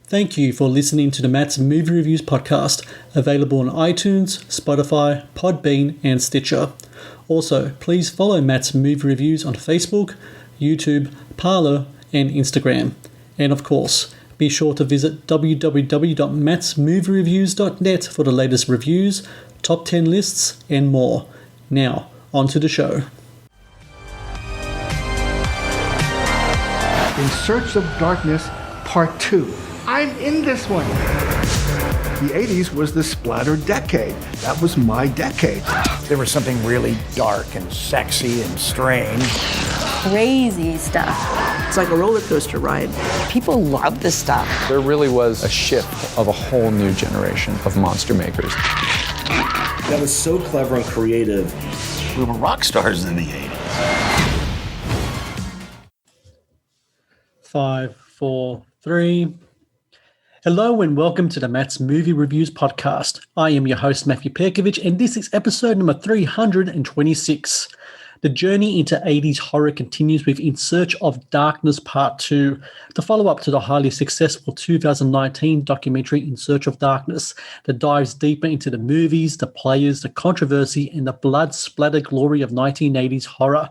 Thank you for listening to the Matt's Movie Reviews podcast, available on iTunes, Spotify, Podbean, and Stitcher. Also, please follow Matt's Movie Reviews on Facebook, YouTube, Parler, and Instagram. And of course, be sure to visit www.mattsmoviereviews.net for the latest reviews, top 10 lists, and more. Now, on to the show. In Search of Darkness, Part 2. I'm in this one. The 80s was the splatter decade. That was my decade. There was something really dark and sexy and strange. Crazy stuff. It's like a roller coaster ride. People love this stuff. There really was a shift of a whole new generation of monster makers. That was so clever and creative. We were rock stars in the 80s. 5, 4, 3. Hello and welcome to the Matt's Movie Reviews podcast. I am your host, Matthew Pejkovic, and this is episode number 326. The journey into 80s horror continues with In Search of Darkness Part 2, the follow-up to the highly successful 2019 documentary In Search of Darkness that dives deeper into the movies, the players, the controversy, and the blood-splattered glory of 1980s horror.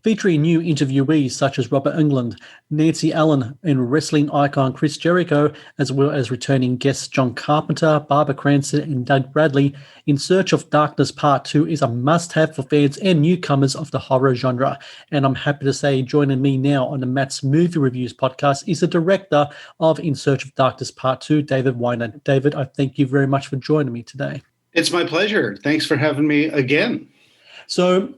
Featuring new interviewees such as Robert Englund, Nancy Allen, and wrestling icon Chris Jericho, as well as returning guests John Carpenter, Barbara Cranston, and Doug Bradley, In Search of Darkness Part 2 is a must-have for fans and newcomers of the horror genre. And I'm happy to say joining me now on the Matt's Movie Reviews podcast is the director of In Search of Darkness Part 2, David Weiner. David, I thank you very much for joining me today. It's my pleasure. Thanks for having me again. So,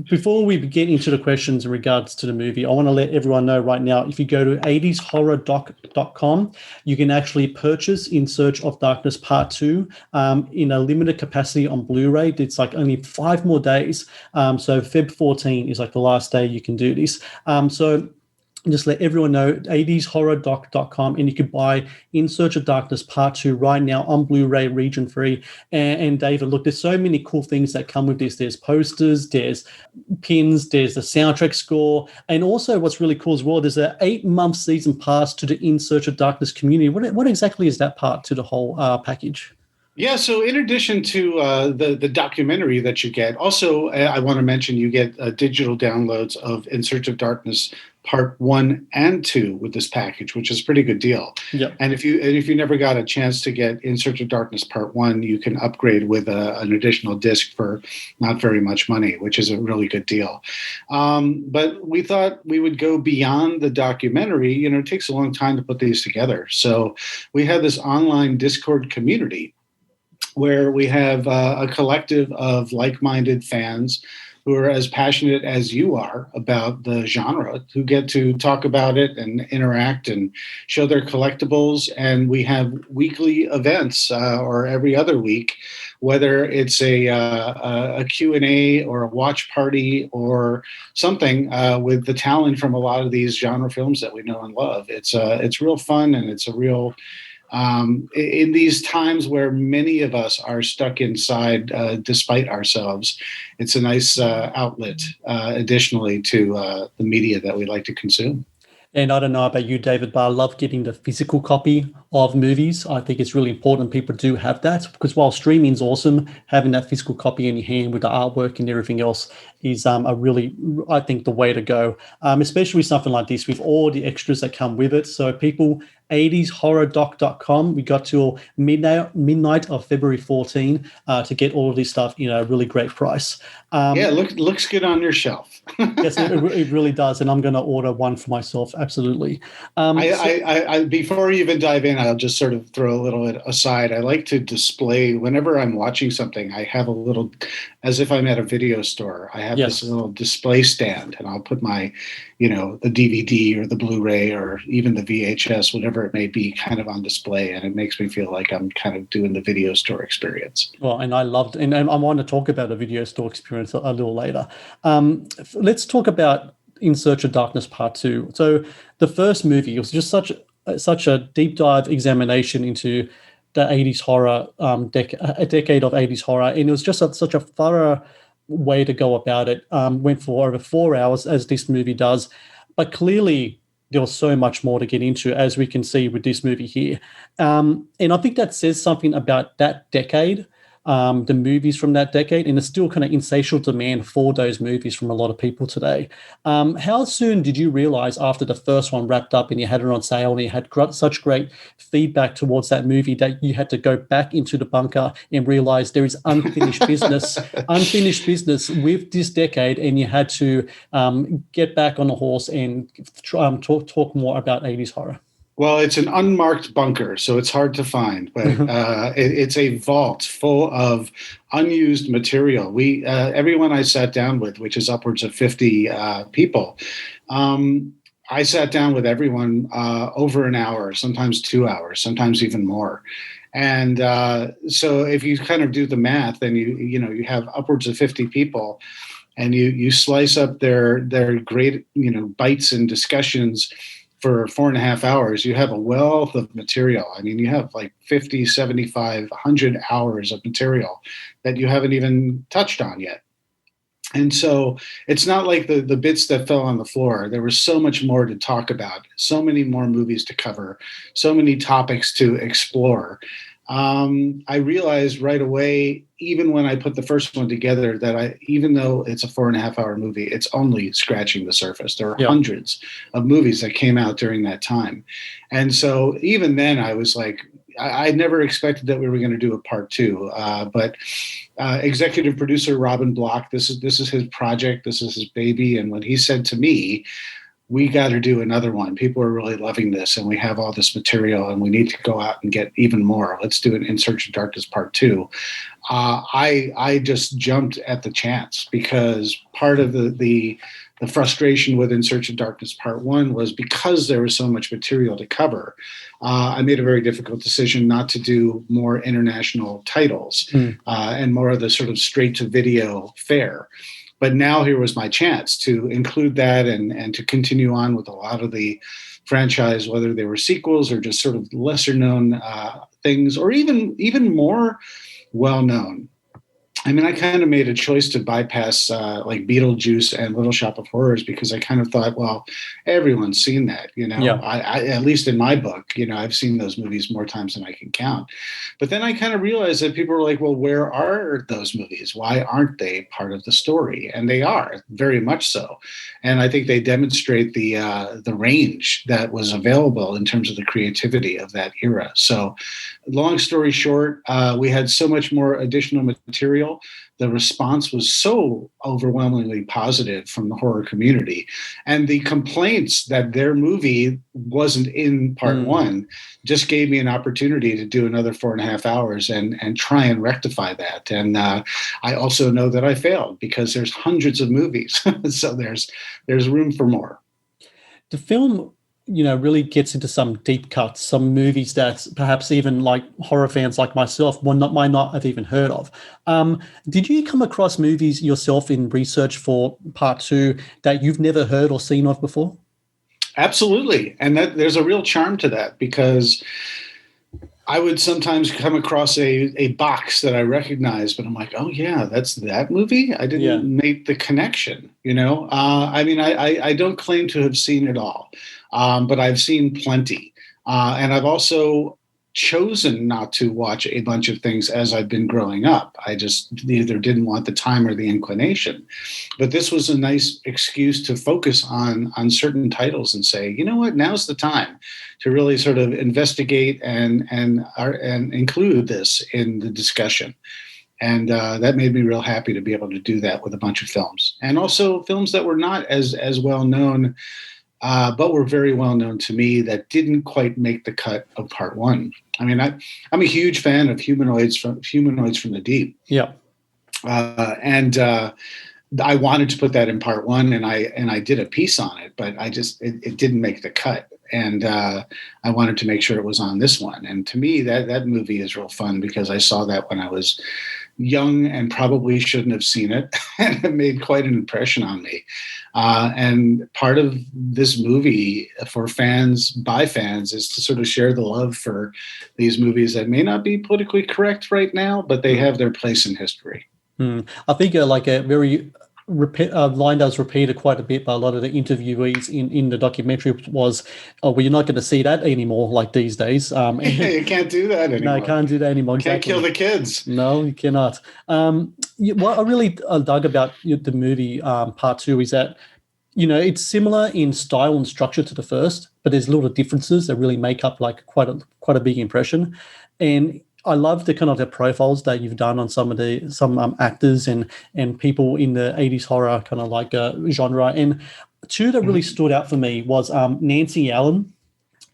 before we get into the questions in regards to the movie, I want to let everyone know right now, if you go to 80shorrordoc.com, you can actually purchase In Search of Darkness Part 2 in a limited capacity on Blu-ray. It's like only 5 more days. So Feb 14 is like the last day you can do this. So just let everyone know, 80shorrordoc.com, and you can buy In Search of Darkness Part 2 right now on Blu-ray, region-free. And David, look, there's so many cool things that come with this. There's posters, there's pins, there's the soundtrack score, and also what's really cool as well, there's an 8-month season pass to the In Search of Darkness community. What exactly is that part to the whole package? Yeah, so in addition to the documentary that you get, also I want to mention you get digital downloads of In Search of Darkness Part 1 and 2 with this package, which is a pretty good deal. Yep. And if you never got a chance to get In Search of Darkness Part 1, you can upgrade with an additional disc for not very much money, which is a really good deal. But we thought we would go beyond the documentary. You know, it takes a long time to put these together. So we have this online Discord community where we have a collective of like-minded fans who are as passionate as you are about the genre, who get to talk about it and interact and show their collectibles. And we have weekly events or every other week, whether it's a Q&A or a watch party or something with the talent from a lot of these genre films that we know and love. It's real fun, and it's a real... in these times where many of us are stuck inside despite ourselves, it's a nice outlet additionally to the media that we like to consume. And I don't know about you, David, but I love getting the physical copy of movies. I think it's really important people do have that, because while streaming is awesome, having that physical copy in your hand with the artwork and everything else is a really, I think, the way to go, especially with something like this with all the extras that come with it. So people, 80shorrordoc.com, we got till midnight of February 14 to get all of this stuff in a really great price. Yeah, looks good on your shelf. Yes, it really does, and I'm going to order one for myself, absolutely. I before you even dive in, I'll just sort of throw a little bit aside. I like to display, whenever I'm watching something, I have a little, as if I'm at a video store, I have this little display stand, and I'll put my, the DVD or the Blu-ray or even the VHS, whatever it may be, kind of on display, and it makes me feel like I'm kind of doing the video store experience. Well, and I loved, and I want to talk about a video store experience a little later. Let's talk about In Search of Darkness Part 2. So the first movie was just such a deep dive examination into the 80s horror, a decade of 80s horror, and it was just such a thorough way to go about it. Went for over 4 hours, as this movie does, but clearly there was so much more to get into, as we can see with this movie here. And I think that says something about that decade, the movies from that decade, and it's still kind of insatiable demand for those movies from a lot of people today. How soon did you realize after the first one wrapped up and you had it on sale and you had such great feedback towards that movie that you had to go back into the bunker and realize there is unfinished business with this decade, and you had to get back on the horse and talk more about 80s horror? Well, it's an unmarked bunker, so it's hard to find, but it's a vault full of unused material. Everyone I sat down with, which is upwards of 50 people, I sat down with everyone over an hour, sometimes 2 hours, sometimes even more. And so if you kind of do the math, then you have upwards of 50 people, and you slice up their great bites and discussions for 4.5 hours, you have a wealth of material. I mean, you have like 50, 75, 100 hours of material that you haven't even touched on yet. And so it's not like the bits that fell on the floor. There was so much more to talk about, so many more movies to cover, so many topics to explore. I realized right away, even when I put the first one together, that even though it's a 4.5 hour movie, it's only scratching the surface. There are hundreds of movies that came out during that time. And so even then I was like, I never expected that we were going to do a part two, but executive producer Robin Block, this is his project, this is his baby. And when he said to me, we got to do another one. People are really loving this, and we have all this material, and we need to go out and get even more. Let's do an In Search of Darkness Part 2. I just jumped at the chance, because part of the frustration with In Search of Darkness Part 1 was because there was so much material to cover. I made a very difficult decision not to do more international titles and more of the sort of straight-to-video fare. But now here was my chance to include that and to continue on with a lot of the franchise, whether they were sequels or just sort of lesser known things, or even more well known. I mean, I kind of made a choice to bypass like Beetlejuice and Little Shop of Horrors, because I kind of thought, well, everyone's seen that, I at least in my book, I've seen those movies more times than I can count. But then I kind of realized that people were like, well, where are those movies? Why aren't they part of the story? And they are, very much so. And I think they demonstrate the range that was available in terms of the creativity of that era. So long story short, we had so much more additional material. The response was so overwhelmingly positive from the horror community, and the complaints that their movie wasn't in part one just gave me an opportunity to do another 4.5 hours and try and rectify that. And I also know that I failed, because there's hundreds of movies, so there's room for more. The film really gets into some deep cuts, some movies that perhaps even like horror fans like myself might not have even heard of. Did you come across movies yourself in research for part 2 that you've never heard or seen of before? Absolutely. And there's a real charm to that, because I would sometimes come across a box that I recognize, but I'm like, oh yeah, that's that movie? I didn't make the connection, I mean, I don't claim to have seen it all. But I've seen plenty. And I've also chosen not to watch a bunch of things as I've been growing up. I just either didn't want the time or the inclination. But this was a nice excuse to focus on certain titles and say, you know what, now's the time to really sort of investigate and include this in the discussion. And that made me real happy to be able to do that with a bunch of films. And also films that were not as well known, but were very well known to me, that didn't quite make the cut of part 1. I mean, I'm a huge fan of Humanoids from the Deep. Yeah. And I wanted to put that in part 1, and I did a piece on it, but it didn't make the cut. And I wanted to make sure it was on this one. And to me, that movie is real fun, because I saw that when I was young and probably shouldn't have seen it. And it made quite an impression on me. And part of this movie for fans, by fans, is to sort of share the love for these movies that may not be politically correct right now, but they have their place in history. I think like a very line that was repeated quite a bit by a lot of the interviewees in the documentary was, "Oh, well, you're not going to see that anymore, like these days." You can't do that anymore. No, you can't do that anymore. Can't Exactly. kill the kids. No, you cannot. What I really dug about the movie part two is that, it's similar in style and structure to the first, but there's little differences that really make up like quite a big impression. And I love the kind of the profiles that you've done on some actors and people in the 80s horror kind of like genre. And two that really stood out for me was Nancy Allen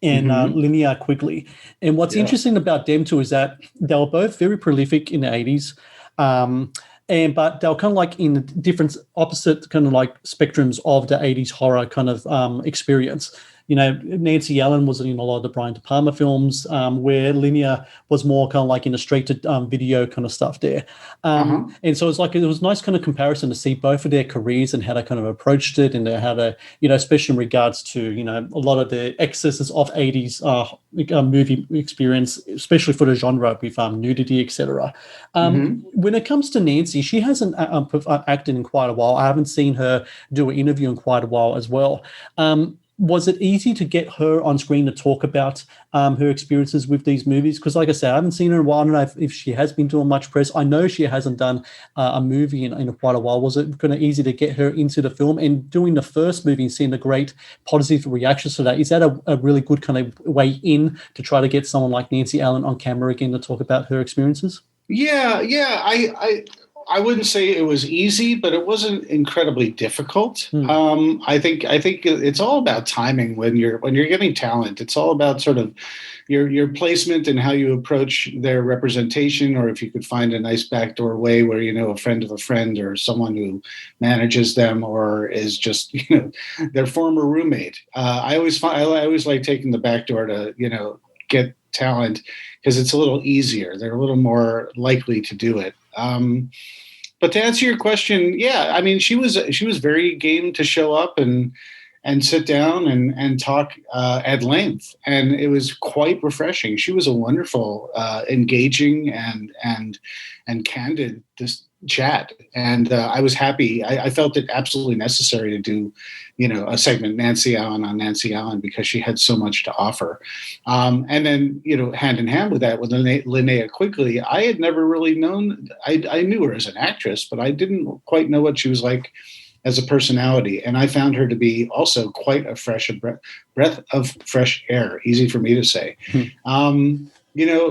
and Linnea Quigley. And what's interesting about them two is that they were both very prolific in the 80s. But they were kind of like in different opposite kind of like spectrums of the 80s horror kind of experience. Nancy Allen was in a lot of the Brian De Palma films, where Linnea was more kind of like in the straight-to-video kind of stuff there. And so it was a nice kind of comparison to see both of their careers and how they kind of approached it and how they, especially in regards to, a lot of the excesses of 80s movie experience, especially for the genre with nudity, etc. When it comes to Nancy, she hasn't acted in quite a while. I haven't seen her do an interview in quite a while as well. Was it easy to get her on screen to talk about her experiences with these movies? Because like I said, I haven't seen her in a while. I don't know if she has been doing much press. I know she hasn't done a movie in quite a while. Was it kind of easy to get her into the film? And doing the first movie and seeing the great positive reactions to that, is that a really good kind of way in to try to get someone like Nancy Allen on camera again to talk about her experiences? Yeah. I wouldn't say it was easy, but it wasn't incredibly difficult. I think it's all about timing when you're getting talent. It's all about sort of your placement and how you approach their representation, or if you could find a nice backdoor way where a friend of a friend or someone who manages them or is just their former roommate. I always like taking the backdoor to get talent because it's a little easier. They're a little more likely to do it. But to answer your question, yeah, I mean, she was very game to show up and sit down and talk at length, and it was quite refreshing. She was a wonderful, engaging and candid chat, and I was happy. I felt it absolutely necessary to do, a segment Nancy Allen because she had so much to offer. And then, hand in hand with that, with Linnea Quigley, I had never really known. I knew her as an actress, but I didn't quite know what she was like as a personality. And I found her to be also quite a breath of fresh air. Easy for me to say.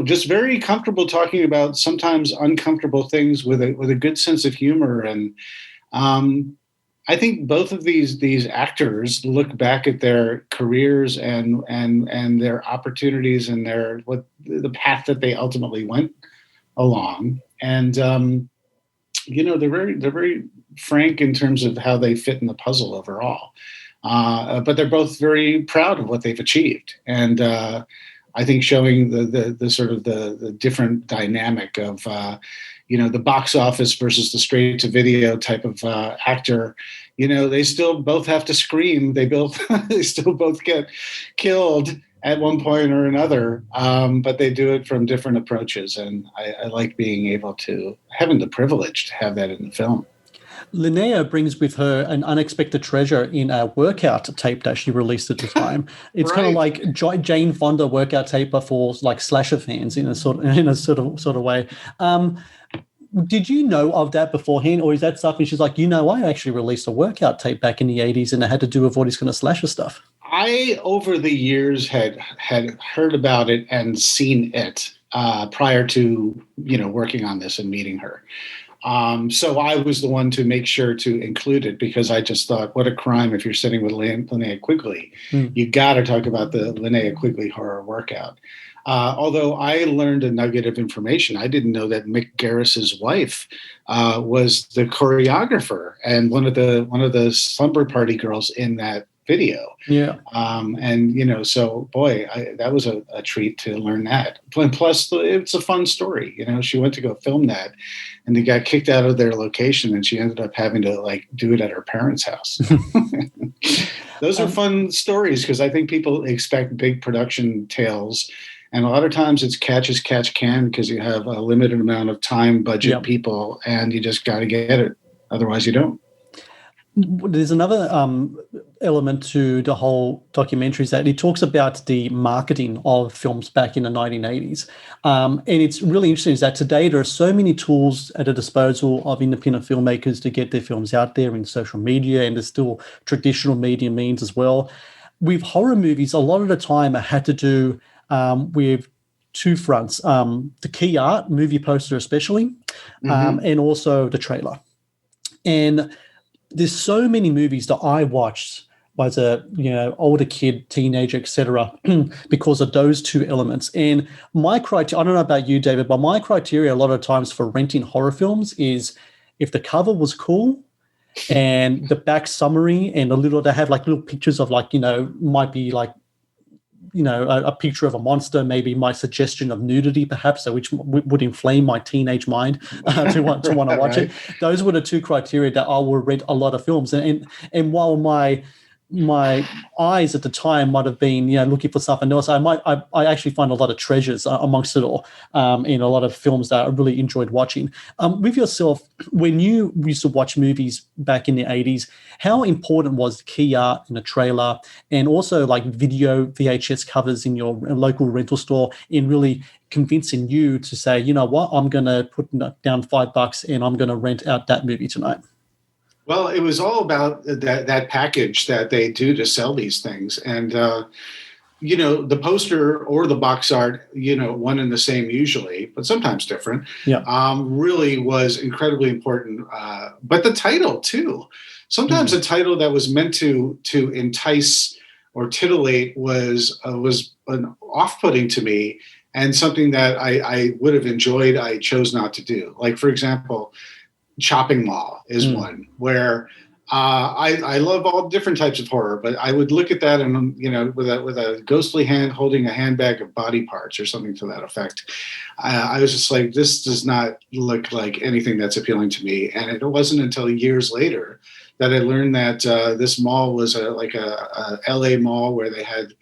Just very comfortable talking about sometimes uncomfortable things with a good sense of humor. And I think both of these actors look back at their careers and their opportunities and the path that they ultimately went along. And they're very frank in terms of how they fit in the puzzle overall. But they're both very proud of what they've achieved. And I think showing the sort of the different dynamic of, the box office versus the straight to video type of actor, they still both have to scream. They still both get killed at one point or another, but they do it from different approaches. And I like being able to, having the privilege to have that in the film. Linnea brings with her an unexpected treasure in a workout tape that she released at the time. It's kind of like Jane Fonda workout tape for like slasher fans in a sort of way. Did you know of that beforehand, or is that something she's like, I actually released a workout tape back in the 80s and it had to do with all this kind of slasher stuff? I, over the years, had heard about it and seen it prior to, working on this and meeting her. So I was the one to make sure to include it because I just thought, what a crime if you're sitting with Linnea Quigley. You got to talk about the Linnea Quigley horror workout. Although I learned a nugget of information, I didn't know that Mick Garris's wife was the choreographer and one of the slumber party girls in that video. Yeah. So boy, that was a treat to learn that. Plus, it's a fun story. She went to go film that, and they got kicked out of their location, and she ended up having to do it at her parents' house. Those are fun stories because I think people expect big production tales. And a lot of times it's catch as catch can because you have a limited amount of time, budget, people, and you just got to get it. Otherwise, you don't. There's another element to the whole documentary, is that it talks about the marketing of films back in the 1980s. And it's really interesting is that today there are so many tools at the disposal of independent filmmakers to get their films out there in social media, and there's still traditional media means as well. With horror movies, a lot of the time it had to do with two fronts, the key art, movie poster especially, and also the trailer. And there's so many movies that I watched as a older kid, teenager, etc., because of those two elements. And my criteria, I don't know about you, David, but my criteria a lot of times for renting horror films is if the cover was cool and the back summary and they have like little pictures of might be like a picture of a monster, maybe my suggestion of nudity, perhaps, which would inflame my teenage mind to want to watch it. Those were the two criteria that I would rent a lot of films. And while my eyes at the time might have been looking for something else, I actually find a lot of treasures amongst it all in a lot of films that I really enjoyed watching. With yourself, when you used to watch movies back in the 80s, how important was the key art in a trailer and also like video VHS covers in your local rental store in really convincing you to say, you know what, I'm going to put down $5 and I'm going to rent out that movie tonight? Well, it was all about that package that they do to sell these things. And, the poster or the box art, one and the same usually, but sometimes different, really was incredibly important. But the title too. Sometimes a title that was meant to entice or titillate was an off-putting to me, and something that I would have enjoyed, I chose not to do. Like, for example, Chopping Mall is one where I love all different types of horror, but I would look at that and with a ghostly hand holding a handbag of body parts or something to that effect. I was just like, this does not look like anything that's appealing to me. And it wasn't until years later that I learned that this mall was a LA mall where they had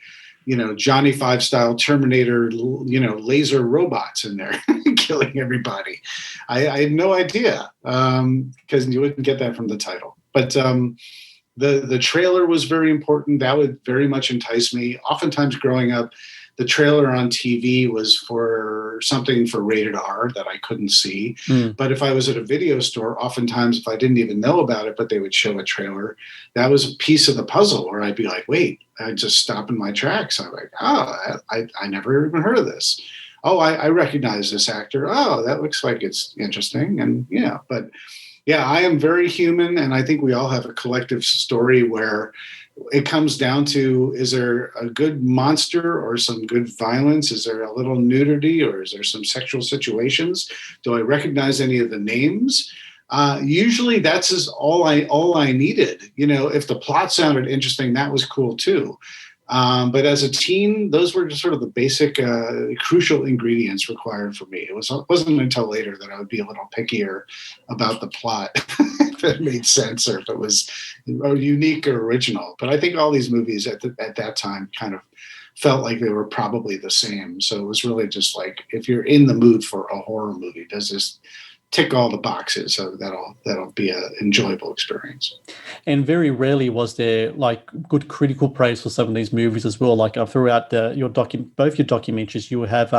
Johnny Five style Terminator, laser robots in there killing everybody. I had no idea because you wouldn't get that from the title. But the trailer was very important. That would very much entice me. Oftentimes growing up, the trailer on TV was for something for rated R that I couldn't see. But if I was at a video store, oftentimes if I didn't even know about it, but they would show a trailer, that was a piece of the puzzle where I'd be like, wait, I'd just stop in my tracks. I'm like, I never even heard of this. Oh, I recognize this actor. Oh, that looks like it's interesting. And but I am very human. And I think we all have a collective story where it comes down to, is there a good monster or some good violence? Is there a little nudity or is there some sexual situations? Do I recognize any of the names? Usually that's all I needed. If the plot sounded interesting, that was cool too. But as a teen, those were just sort of the basic crucial ingredients required for me. It wasn't until later that I would be a little pickier about the plot if it made sense or if it was unique or original. But I think all these movies at that time kind of felt like they were probably the same. So it was really just like, if you're in the mood for a horror movie, does this tick all the boxes? So that'll be an enjoyable experience. And very rarely was there like good critical praise for some of these movies as well. Like throughout both your documentaries, you have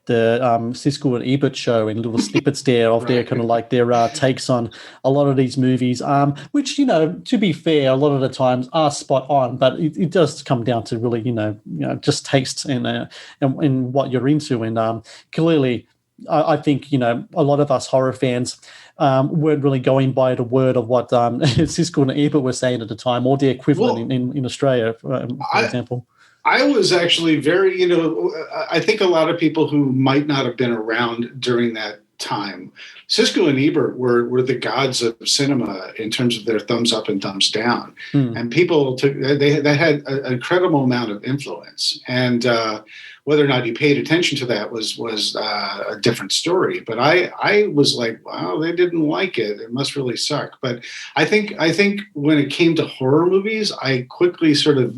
the Siskel and Ebert show and little snippets there of their kind of like their takes on a lot of these movies, which to be fair, a lot of the times are spot on, but it does come down to really just taste and what you're into, and clearly. I think, a lot of us horror fans weren't really going by the word of what Siskel and Ebert were saying at the time, or the equivalent in Australia, for example. I was actually very, I think a lot of people who might not have been around during that time, Siskel and Ebert were the gods of cinema in terms of their thumbs up and thumbs down. And people they had an incredible amount of influence. And whether or not you paid attention to that was a different story. But I was like, wow, they didn't like it. It must really suck. But I think when it came to horror movies, I quickly sort of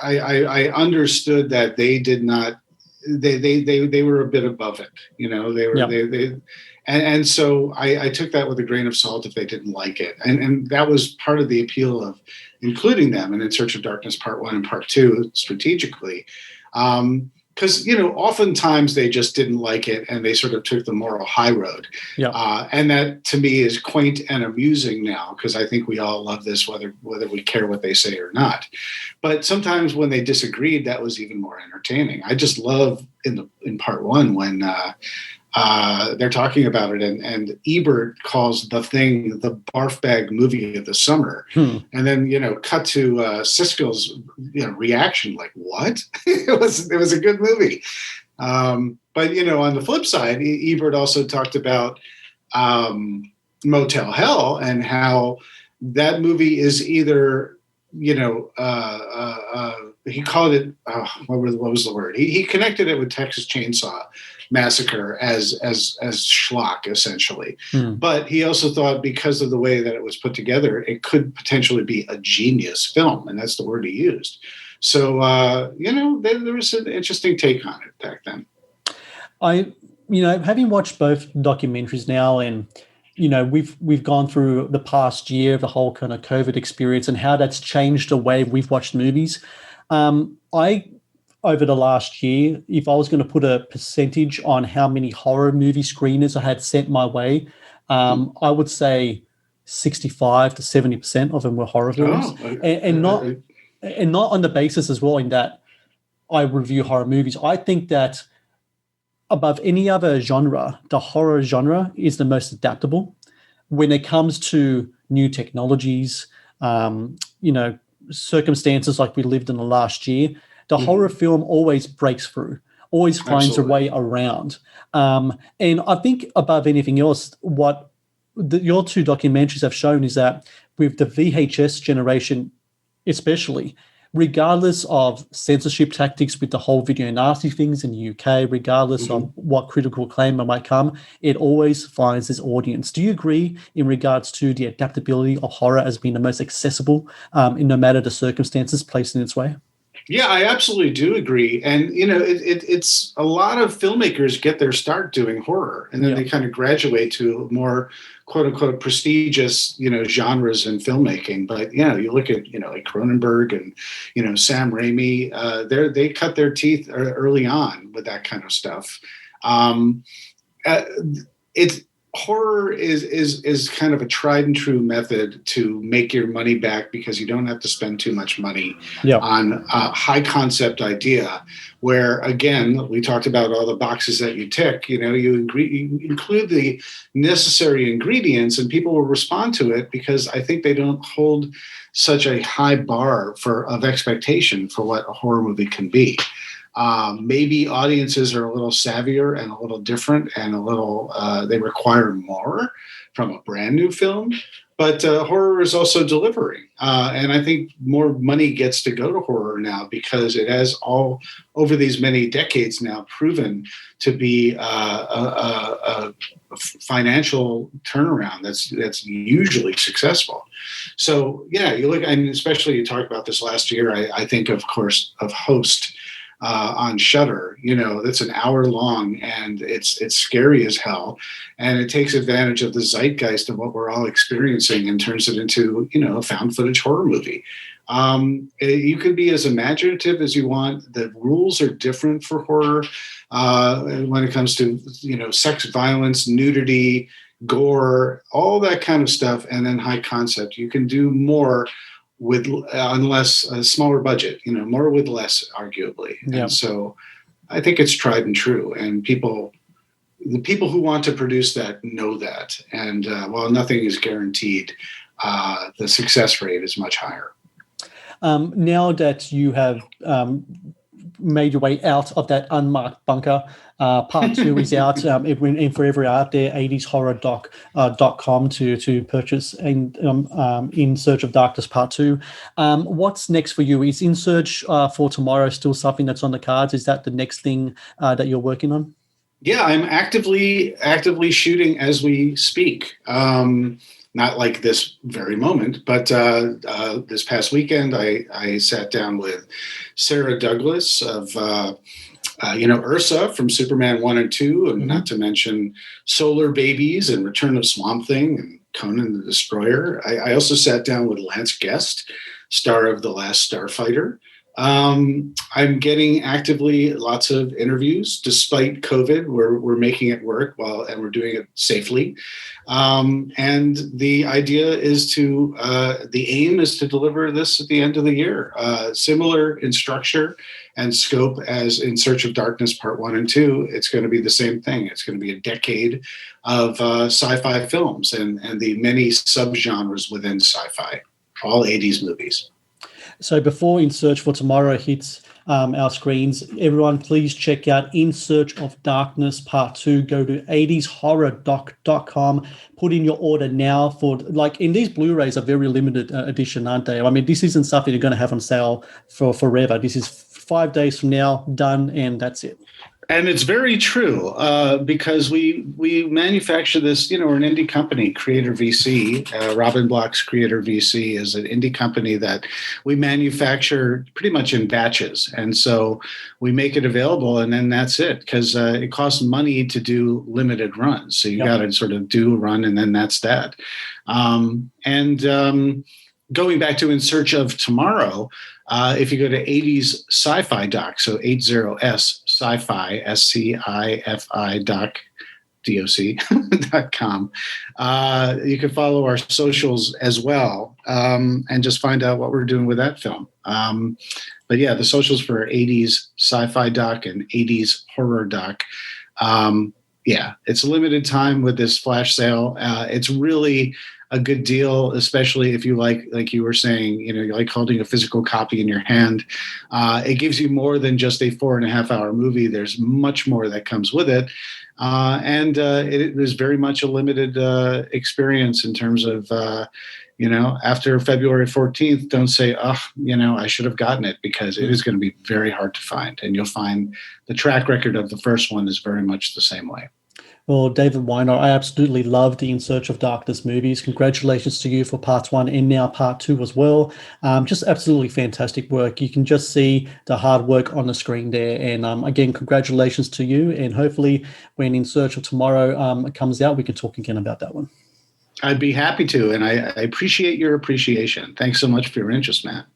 I understood that they did not they were a bit above it. They were and so I took that with a grain of salt if they didn't like it, and that was part of the appeal of including them in Search of Darkness Part 1 and Part 2 strategically. Because oftentimes they just didn't like it, and they sort of took the moral high road. And that to me is quaint and amusing now, because I think we all love this, whether we care what they say or not. But sometimes when they disagreed, that was even more entertaining. I just love in Part 1 when they're talking about it, and Ebert calls The Thing the barf bag movie of the summer, and then cut to Siskel's reaction, like, what? It was a good movie, but on the flip side, Ebert also talked about Motel Hell and how that movie is either he called it what was the word? He connected it with Texas Chainsaw Massacre as schlock, essentially. But he also thought, because of the way that it was put together, it could potentially be a genius film, and that's the word he used. So there was an interesting take on it back then. Having watched both documentaries now, and we've gone through the past year of the whole kind of COVID experience and how that's changed the way we've watched movies. Over the last year, if I was going to put a percentage on how many horror movie screeners I had sent my way, I would say 65 to 70% of them were horror films, and not on the basis as well in that I review horror movies. I think that above any other genre, the horror genre is the most adaptable when it comes to new technologies, circumstances like we lived in the last year. The horror film always breaks through, always finds a way around. And I think above anything else, what your two documentaries have shown is that with the VHS generation especially, regardless of censorship tactics with the whole video nasty things in the UK, regardless of what critical acclaim might come, it always finds its audience. Do you agree in regards to the adaptability of horror as being the most accessible in no matter the circumstances placed in its way? Yeah, I absolutely do agree. And, it's a lot of filmmakers get their start doing horror, and then they kind of graduate to more quote unquote prestigious, genres in filmmaking. But, you look at, like Cronenberg and, Sam Raimi, they cut their teeth early on with that kind of stuff. Horror is kind of a tried and true method to make your money back, because you don't have to spend too much money on a high concept idea, where, again, we talked about all the boxes that you tick. You include the necessary ingredients, and people will respond to it, because I think they don't hold such a high bar of expectation for what a horror movie can be. Maybe audiences are a little savvier and a little different, and a little they require more from a brand new film. But horror is also delivering, and I think more money gets to go to horror now, because it has all over these many decades now proven to be a financial turnaround that's usually successful. So you look, and especially you talk about this last year. I think, of course, of Host. On Shudder, that's an hour long, and it's scary as hell, and it takes advantage of the zeitgeist of what we're all experiencing and turns it into a found footage horror movie. You can be as imaginative as you want. The rules are different for horror when it comes to sex, violence, nudity, gore, all that kind of stuff, and then high concept. You can do more with unless a smaller budget, more with less, arguably. And so I think it's tried and true, and the people who want to produce that know that. And while nothing is guaranteed, the success rate is much higher. Now that you have made your way out of that unmarked bunker, part 2 is out and forever out there, 80shorror.com to purchase, and In Search of Darkness Part 2. What's next for you? Is In Search for Tomorrow still something that's on the cards? Is that the next thing that you're working on? Yeah, I'm actively shooting as we speak. Not like this very moment, but this past weekend, I sat down with Sarah Douglas of Ursa from Superman 1 and 2, and not to mention Solar Babies and Return of Swamp Thing and Conan the Destroyer. I also sat down with Lance Guest, star of The Last Starfighter. I'm getting actively lots of interviews despite COVID. We're making it work and we're doing it safely. And the idea is the aim is to deliver this at the end of the year. Similar in structure and scope as In Search of Darkness Part 1 and 2. It's going to be the same thing. It's going to be a decade of sci-fi films and the many subgenres within sci-fi, all 80s movies. So before In Search for Tomorrow hits our screens, everyone please check out In Search of Darkness Part 2. Go to 80shorrordoc.com. Put in your order now and these Blu-rays are very limited edition, aren't they? I mean, this isn't something you're going to have on sale for forever. This is 5 days from now, done, and that's it. And it's very true because we manufacture this. We're an indie company, Creator VC. Robin Block's Creator VC is an indie company that we manufacture pretty much in batches. And so we make it available, and then that's it, because it costs money to do limited runs. So you got to sort of do a run, and then that's that. Going back to In Search of Tomorrow, if you go to 80s Sci-Fi Doc, so 80s Sci-Fi, SCIFI Doc, DOC.com, you can follow our socials as well and just find out what we're doing with that film. But yeah, the socials for 80s Sci-Fi Doc and 80s Horror Doc. It's a limited time with this flash sale. It's really a good deal, especially if you like you were saying, you like holding a physical copy in your hand. It gives you more than just a 4.5 hour movie. There's much more that comes with it. And it is very much a limited experience in terms of, after February 14th, don't say, I should have gotten it, because it is going to be very hard to find. And you'll find the track record of the first one is very much the same way. Well, David Weiner, I absolutely love the In Search of Darkness movies. Congratulations to you for Part 1 and now Part 2 as well. Just absolutely fantastic work. You can just see the hard work on the screen there. And again, congratulations to you. And hopefully when In Search of Tomorrow comes out, we can talk again about that one. I'd be happy to. And I appreciate your appreciation. Thanks so much for your interest, Matt.